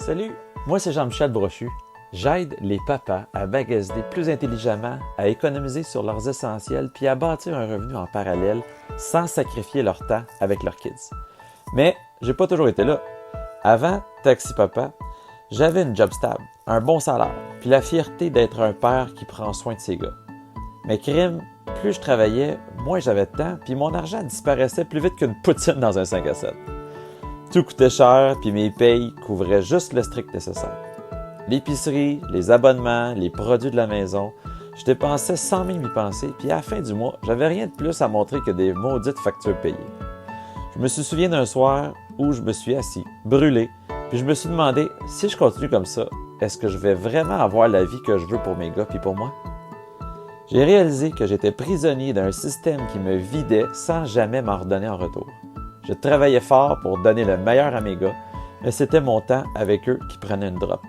Salut, moi c'est Jean-Michel Brochu. J'aide les papas à magasiner plus intelligemment, à économiser sur leurs essentiels puis à bâtir un revenu en parallèle sans sacrifier leur temps avec leurs kids. Mais j'ai pas toujours été là. Avant Taxi Papa, j'avais une job stable, un bon salaire, puis la fierté d'être un père qui prend soin de ses gars. Mais crime, plus je travaillais, moins j'avais de temps, puis mon argent disparaissait plus vite qu'une poutine dans un 5 à 7. Tout coûtait cher, puis mes payes couvraient juste le strict nécessaire. L'épicerie, les abonnements, les produits de la maison, je dépensais sans même y penser, puis à la fin du mois, j'avais rien de plus à montrer que des maudites factures payées. Je me souviens d'un soir où je me suis assis, brûlé, puis je me suis demandé, si je continue comme ça, est-ce que je vais vraiment avoir la vie que je veux pour mes gars puis pour moi? J'ai réalisé que j'étais prisonnier d'un système qui me vidait sans jamais m'en redonner en retour. Je travaillais fort pour donner le meilleur à mes gars, mais c'était mon temps avec eux qui prenait une drop.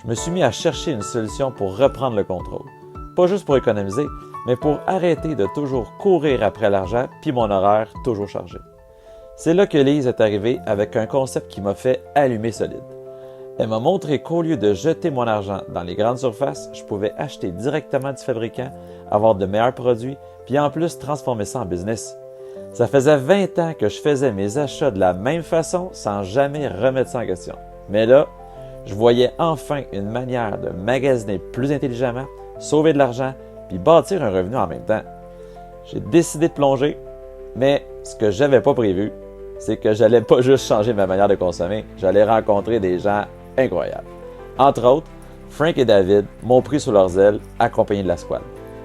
Je me suis mis à chercher une solution pour reprendre le contrôle. Pas juste pour économiser, mais pour arrêter de toujours courir après l'argent puis mon horaire toujours chargé. C'est là que Lise est arrivée avec un concept qui m'a fait allumer solide. Elle m'a montré qu'au lieu de jeter mon argent dans les grandes surfaces, je pouvais acheter directement du fabricant, avoir de meilleurs produits, puis en plus transformer ça en business. Ça faisait 20 ans que je faisais mes achats de la même façon sans jamais remettre ça en question. Mais là, je voyais enfin une manière de magasiner plus intelligemment, sauver de l'argent, puis bâtir un revenu en même temps. J'ai décidé de plonger, mais ce que j'avais pas prévu, c'est que j'allais pas juste changer ma manière de consommer, j'allais rencontrer des gens incroyables. Entre autres, Frank et David m'ont pris sous leurs ailes, accompagnés de la squad.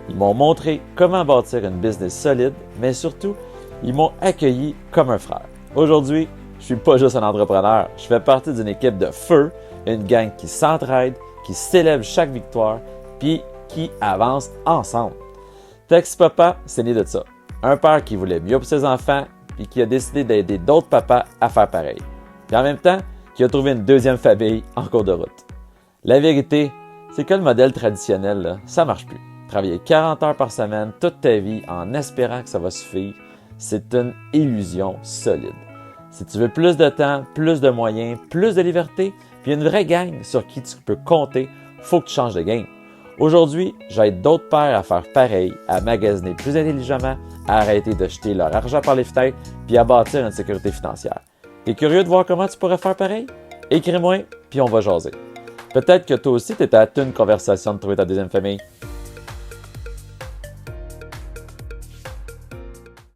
Ils m'ont montré comment bâtir une business solide, mais surtout, ils m'ont accueilli comme un frère. Aujourd'hui, je suis pas juste un entrepreneur, je fais partie d'une équipe de feu, une gang qui s'entraide, qui célèbre chaque victoire, puis qui avance ensemble. Taxi Papa, c'est né de ça. Un père qui voulait mieux pour ses enfants, puis qui a décidé d'aider d'autres papas à faire pareil. Puis en même temps, qui a trouvé une deuxième famille en cours de route. La vérité, c'est que le modèle traditionnel, là, ça marche plus. Travailler 40 heures par semaine toute ta vie en espérant que ça va suffire, c'est une illusion solide. Si tu veux plus de temps, plus de moyens, plus de liberté, puis une vraie gang sur qui tu peux compter, faut que tu changes de game. Aujourd'hui, j'aide d'autres pères à faire pareil, à magasiner plus intelligemment, à arrêter de jeter leur argent par les fenêtres, puis à bâtir une sécurité financière. T'es curieux de voir comment tu pourrais faire pareil? Écris-moi, puis on va jaser. Peut-être que toi aussi, t'es à une conversation de trouver ta deuxième famille.